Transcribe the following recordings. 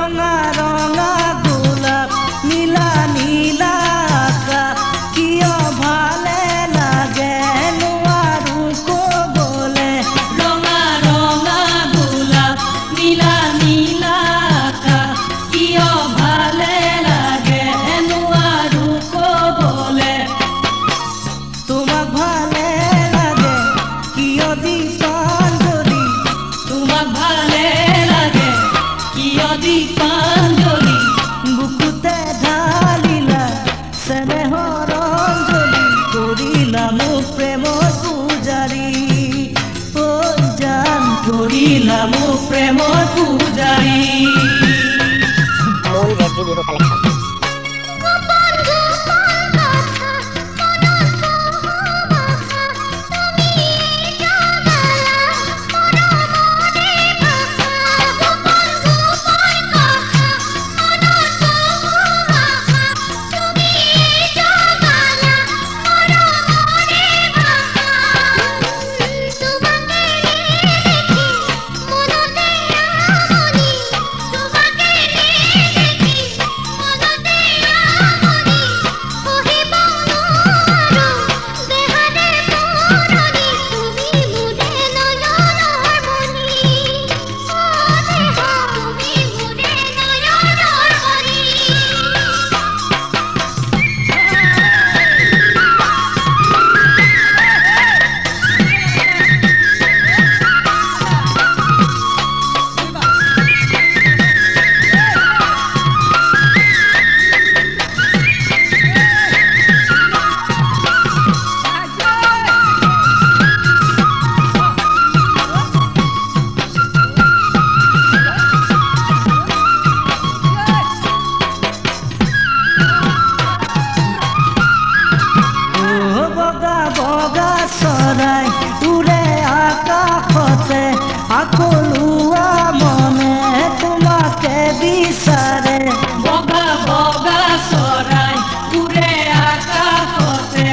ৰঙা ৰঙা গোলাপ নীলা নীলা আকাশ কিয় ভালে লাগে নোৱাৰো কবলে ৰঙা ৰঙা গোলাপ নীলা নীলা আকাশ কিয় ভালে লাগে নোৱাৰো কবলে তোমাক ভালে লাগে কিয় দীপাঞ্জলি তোমাক ভালে লাগে কিয় দীপাঞ্জলি বুকুতে ঢালিলা স্নেহৰ অঞ্জলি কৰিলা মোক প্ৰেমৰ পূজাৰী ঐ জান কৰিলা মোক প্ৰেমৰ পূজাৰী মূল জেজি বিহু কালেকশ্যন চৰাই উৰে আকাশতে আকলুৱা মনে তোমাকে বিচাৰে বগা বগা চৰাই উৰে আকাশতে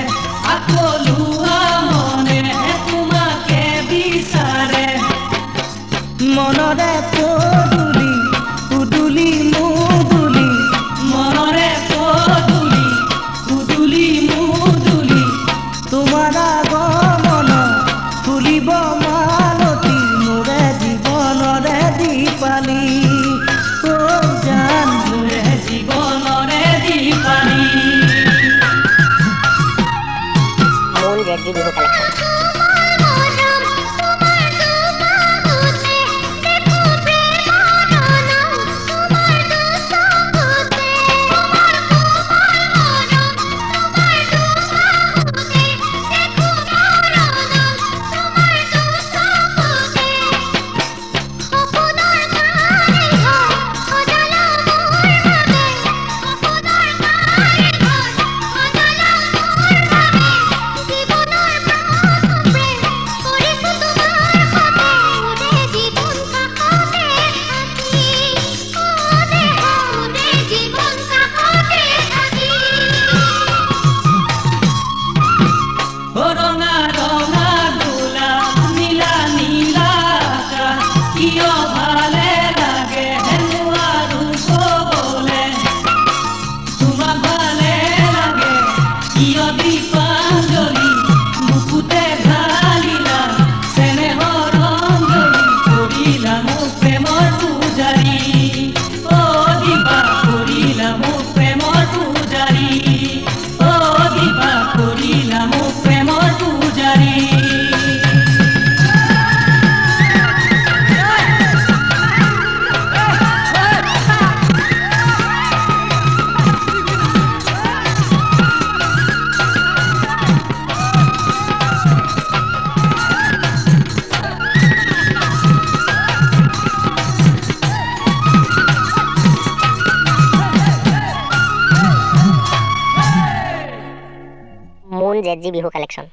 আকলুৱা মনে তোমাকে বিচাৰে মনৰে পদুলি উদুলি মুদুলি মনৰে পদুলি উদুলি মুদুলি তোমাৰ আগমন ফুলিব মালতী মোৰে জীৱনৰে দীপালি ঐ জান মোৰে জীৱনৰে দীপালি মূল জেজি বিহু কালেকশ্যন ৰঙা ৰঙা গোলাপ নীলা নীলা আকাশ কিয় ভালে লাগে নোৱাৰো কবলে তোমাক ভালে লাগে কিয় দীপাঞ্জলি বুকুতে ঢালিলা স্নেহৰ অঞ্জলি কৰিলা মোক প্ৰেমৰ পূজাৰী ও দীপা কৰিলা মোক প্ৰেমৰ পূজাৰী ও দীপা কৰিলা মোক প্ৰেমৰ পূজাৰী মূল জেজি বিহু কালেকশ্যন